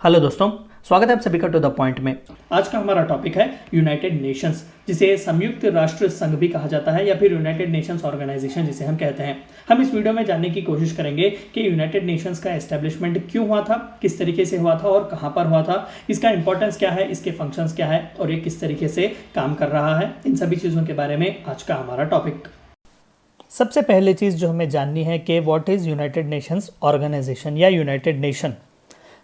Hello दोस्तों, स्वागत है आप सभी का टू द पॉइंट में। आज का हमारा टॉपिक है यूनाइटेड नेशंस, जिसे संयुक्त राष्ट्र संघ भी कहा जाता है या फिर यूनाइटेड नेशंस ऑर्गेनाइजेशन जिसे हम कहते हैं। हम इस वीडियो में जानने की कोशिश करेंगे कि यूनाइटेड नेशंस का एस्टेब्लिशमेंट क्यों हुआ था, किस तरीके से हुआ था और कहां पर हुआ था, इसका इंपॉर्टेंस क्या है, इसके फंक्शंस क्या है और ये किस तरीके से काम कर रहा है। इन सभी चीज़ों के बारे में आज का हमारा टॉपिक। सबसे पहले चीज़ जो हमें जाननी है कि what is United Nations organisation या यूनाइटेड नेशन।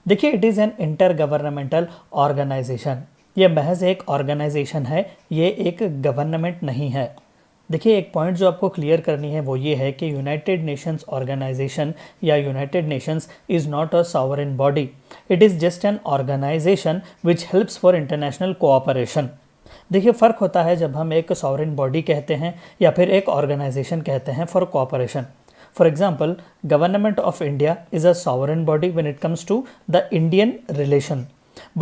देखिए, it is an intergovernmental organisation. ये महज एक ऑर्गेनाइजेशन है, ये एक गवर्नमेंट नहीं है। देखिए, एक पॉइंट जो आपको क्लियर करनी है वो ये है कि यूनाइटेड नेशंस ऑर्गेनाइजेशन या United Nations is not a sovereign body, it is just an organisation which helps for international cooperation. देखिए, फ़र्क होता है जब हम एक सॉवरेन बॉडी कहते हैं या फिर एक ऑर्गेनाइजेशन कहते हैं for cooperation. For example, Government of India is a sovereign body when it comes to the Indian relation.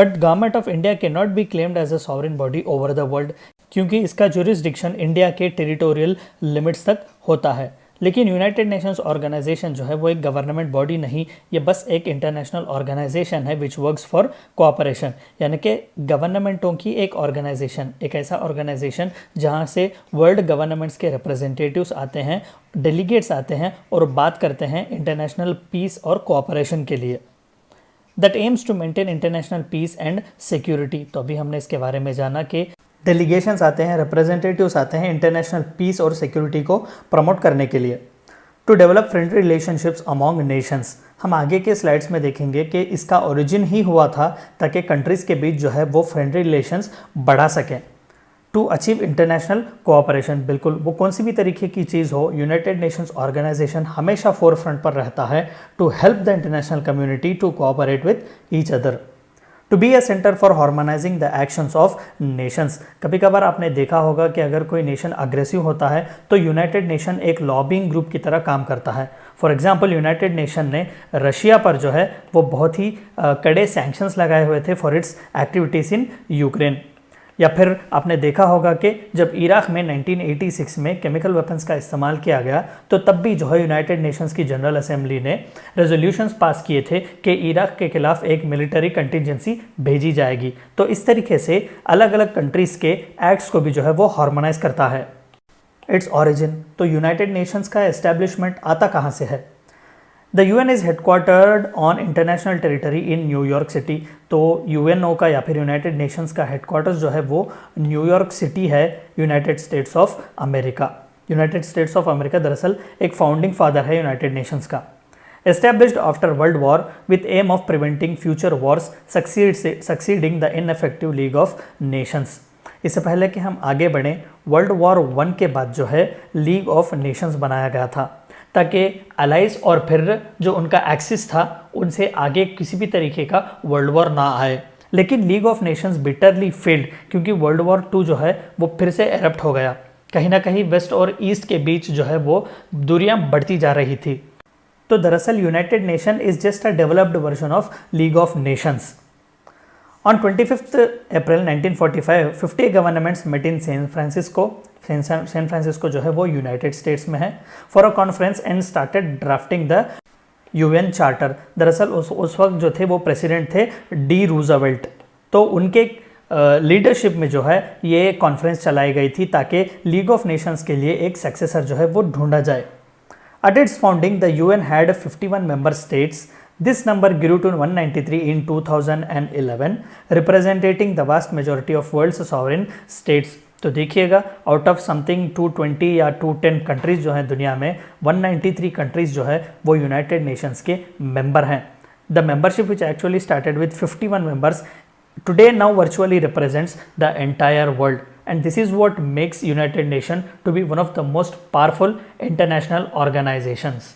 But Government of India cannot be claimed as a sovereign body over the world, क्योंकि इसका jurisdiction India के territorial limits तक होता है। लेकिन United Nations organisation जो है वो एक गवर्नमेंट बॉडी नहीं, ये बस एक इंटरनेशनल ऑर्गेनाइजेशन है विच वर्क्स फॉर कोऑपरेशन, यानी कि गवर्नमेंटों की एक ऑर्गेनाइजेशन, एक ऐसा ऑर्गेनाइजेशन जहां से वर्ल्ड गवर्नमेंट्स के रिप्रेजेंटेटिव्स आते हैं, डेलीगेट्स आते हैं और बात करते हैं इंटरनेशनल पीस और कोऑपरेशन के लिए। That aims to maintain international peace and security. तो अभी हमने इसके बारे में जाना कि डेलीगेशंस आते हैं, रिप्रेजेंटेटिव्स आते हैं इंटरनेशनल पीस और सिक्योरिटी को प्रमोट करने के लिए। To develop friendly relationships among nations. हम आगे के स्लाइड्स में देखेंगे कि इसका ओरिजिन ही हुआ था ताकि कंट्रीज़ के बीच जो है वो फ्रेंडली रिलेशंस बढ़ा सकें। टू अचीव इंटरनेशनल कोऑपरेशन, बिल्कुल वो कौन सी भी तरीके की चीज़ हो, यूनाइटेड नेशंस ऑर्गेनाइजेशन हमेशा फोर फ्रंट पर रहता है to help the international community to cooperate with each other. To be a centre for harmonising the actions of nations. कभी कभार आपने देखा होगा कि अगर कोई नेशन अग्रेसिव होता है तो यूनाइटेड नेशन एक लॉबिंग ग्रुप की तरह काम करता है। फॉर एग्जांपल, यूनाइटेड नेशन ने रशिया पर जो है वो बहुत ही कड़े सैंक्शंस लगाए हुए थे for its activities in Ukraine. या फिर आपने देखा होगा कि जब इराक में 1986 में केमिकल वेपन्स का इस्तेमाल किया गया तो तब भी जो है यूनाइटेड नेशंस की जनरल असेंबली ने रेजोल्यूशंस पास किए थे कि इराक के खिलाफ एक मिलिट्री कंटिजेंसी भेजी जाएगी। तो इस तरीके से अलग अलग कंट्रीज़ के एक्ट्स को भी जो है वो हार्मोनाइज करता है। इट्स ऑरिजिन, तो यूनाइटेड नेशंस का एस्टेब्लिशमेंट आता कहाँ से है। The UN is headquartered on international territory in New York city. तो UNO का या फिर यूनाइटेड नेशंस का हेडक्वार्टर्स जो है वो न्यूयॉर्क सिटी है, United States of America. United States of America दरअसल एक फाउंडिंग फादर है यूनाइटेड नेशंस का। Established after World War with aim of preventing future wars succeeding the ineffective League of Nations. इससे पहले कि हम आगे बढ़ें, वर्ल्ड वॉर 1 के बाद जो है लीग ऑफ नेशंस बनाया गया था ताकि अलाइज और फिर जो उनका एक्सिस था उनसे आगे किसी भी तरीके का वर्ल्ड वॉर ना आए। लेकिन league of Nations bitterly failed क्योंकि वर्ल्ड वॉर 2 जो है वो फिर से एरप्ट हो गया। कहीं ना कहीं वेस्ट और ईस्ट के बीच जो है वो दूरियां बढ़ती जा रही थी। तो दरअसल United Nation is just a developed version of League of Nations. On 25th April 1945, 50 governments met in San Francisco. San Francisco जो है वो यूनाइटेड स्टेट्स में है, for a conference and started drafting the UN charter. दरअसल उस वक्त जो थे वो प्रेसिडेंट थे डी रूजवेल्ट। तो उनके लीडरशिप में जो है ये कॉन्फ्रेंस चलाई गई थी ताकि लीग ऑफ नेशंस के लिए एक सक्सेसर जो है वो ढूंढा जाए। At its founding, the UN had 51 member states. This number grew to 193 in 2011, representing the vast majority of world's sovereign states. तो देखिएगा, आउट ऑफ समथिंग 220 या 210 कंट्रीज़ जो हैं दुनिया में, 193 कंट्रीज़ जो है वो यूनाइटेड नेशंस के मेंबर हैं। The membership which actually started with 51 members today now virtually represents the entire world, and this is what makes United Nation to be one of the most powerful international organisations.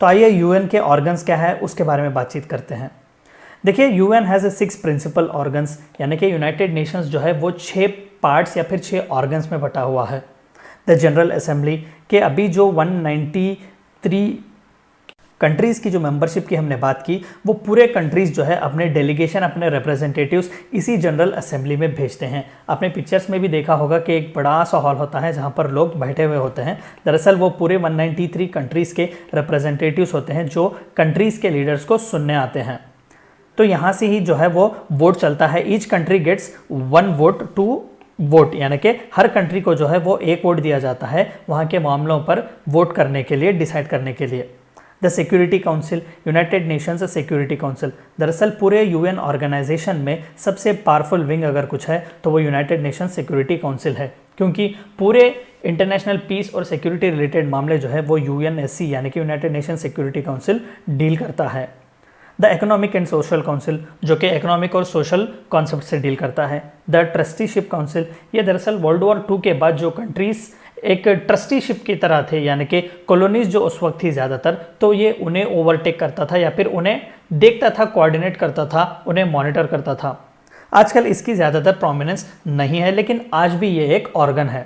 तो आइए UN के organs क्या है उसके बारे में बातचीत करते हैं। देखिए, UN हैज़ 6 प्रिंसिपल ऑर्गन्स, यानी कि यूनाइटेड नेशंस जो है वो 6 पार्ट्स या फिर 6 ऑर्गन्स में बटा हुआ है। द जनरल असेंबली के अभी जो 193 कंट्रीज़ की जो मेंबरशिप की हमने बात की, वो पूरे कंट्रीज़ जो है अपने डेलीगेशन, अपने रिप्रेजेंटेटिव्स इसी जनरल असेंबली में भेजते हैं। आपने पिक्चर्स में भी देखा होगा कि एक बड़ा सा हॉल होता है जहाँ पर लोग बैठे हुए होते हैं। दरअसल वो पूरे 193 कंट्रीज़ के रिप्रेजेंटेटिव्स होते हैं जो कंट्रीज़ के लीडर्स को सुनने आते हैं। तो यहाँ से ही जो है वो वोट चलता है। Each country gets 1 vote to vote, यानी कि हर कंट्री को जो है वो एक वोट दिया जाता है वहाँ के मामलों पर वोट करने के लिए, डिसाइड करने के लिए। The security council, United Nations security council, दरअसल पूरे यूएन ऑर्गेनाइजेशन में सबसे पावरफुल विंग अगर कुछ है तो वो यूनाइटेड नेशंस सिक्योरिटी काउंसिल है, क्योंकि पूरे इंटरनेशनल पीस और सिक्योरिटी रिलेटेड मामले जो है वो यूएनएससी यानी कि United Nations security council deal करता है। The economic and social council, जो कि इकोनॉमिक और सोशल कॉन्सेप्ट से डील करता है। द ट्रस्टीशिप काउंसिल, ये दरअसल वर्ल्ड वॉर 2 के बाद जो कंट्रीज एक ट्रस्टीशिप की तरह थे, यानी कि कॉलोनीज जो उस वक्त थी ज़्यादातर, तो ये उन्हें ओवरटेक करता था या फिर उन्हें देखता था, कोऑर्डिनेट करता था, उन्हें मॉनिटर करता था। आजकल इसकी ज़्यादातर प्रोमिनेंस नहीं है, लेकिन आज भी ये एक ऑर्गन है।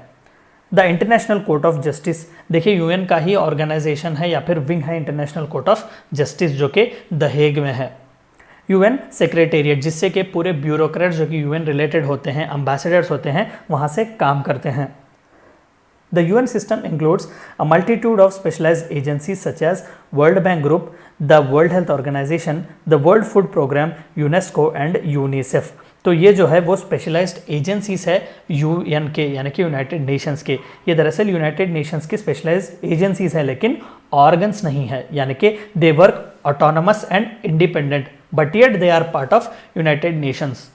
The international court of justice, देखिए यूएन का ही ऑर्गेनाइजेशन है या फिर विंग है इंटरनेशनल कोर्ट ऑफ जस्टिस, जो कि द हेग में है। यूएन सेक्रेटेरिएट, जिससे कि पूरे ब्यूरोक्रेट जो कि यूएन रिलेटेड होते हैं, एम्बेसडर्स होते हैं, वहाँ से काम करते हैं। The UN system includes a multitude of specialized agencies such as World Bank Group, the World Health Organization, the World Food Program, UNESCO and UNICEF। तो ये जो है वो स्पेशलाइज्ड एजेंसीज है यूएन के, यानी कि यूनाइटेड नेशंस के। ये दरअसल यूनाइटेड नेशंस की स्पेशलाइज्ड एजेंसीज है, लेकिन ऑर्गन्स नहीं है, यानी कि they work autonomous and independent, but yet they are part of United Nations.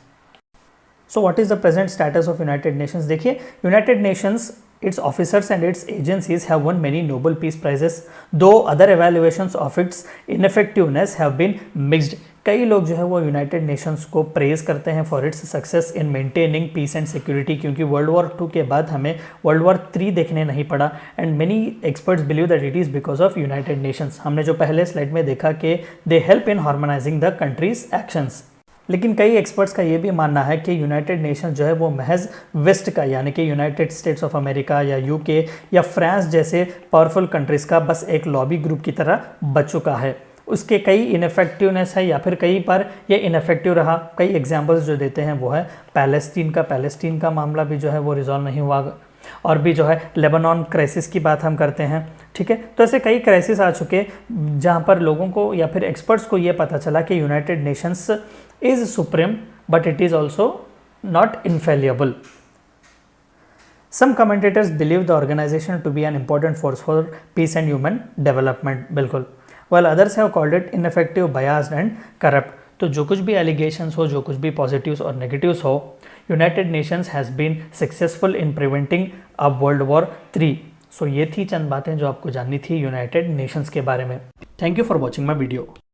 So what is the present status of United Nations? देखिए, United Nations, its officers and its agencies have won many Nobel Peace Prizes, though other evaluations of its ineffectiveness have been mixed। कई लोग जो है वो United Nations को praise करते हैं for its success in maintaining peace and security, क्योंकि World War 2 के बाद हमें वर्ल्ड वॉर 3 देखने नहीं पड़ा। And many experts believe that it is because of United Nations. हमने जो पहले स्लाइड में देखा कि they help in harmonising the countries actions. लेकिन कई एक्सपर्ट्स का ये भी मानना है कि यूनाइटेड नेशन जो है वो महज वेस्ट का, यानी कि यूनाइटेड स्टेट्स ऑफ अमेरिका या यूके या फ्रांस जैसे पावरफुल कंट्रीज़ का बस एक लॉबी ग्रुप की तरह बच चुका है। उसके कई इनफेक्टिवनेस है या फिर कई बार ये इनफेक्टिव रहा। कई एग्जांपल्स जो देते हैं वो है पैलेस्टीन का मामला भी जो है वो रिजॉल्व नहीं हुआ, और भी जो है लेबनान क्राइसिस की बात हम करते हैं, ठीक है। तो ऐसे कई क्राइसिस आ चुके जहाँ पर लोगों को या फिर एक्सपर्ट्स को ये पता चला कि United Nations is supreme, but it is also not infallible. Some commentators believe the organization to be an important force for peace and human development, बिल्कुल, while others have called it ineffective, biased and corrupt। तो जो कुछ भी allegations हो, जो कुछ भी positives और नेगेटिव्स हो, United Nations has been successful in preventing a World War 3। So ये थी चंद बातें जो आपको जाननी थी यूनाइटेड नेशंस के बारे में। Thank you for watching my video.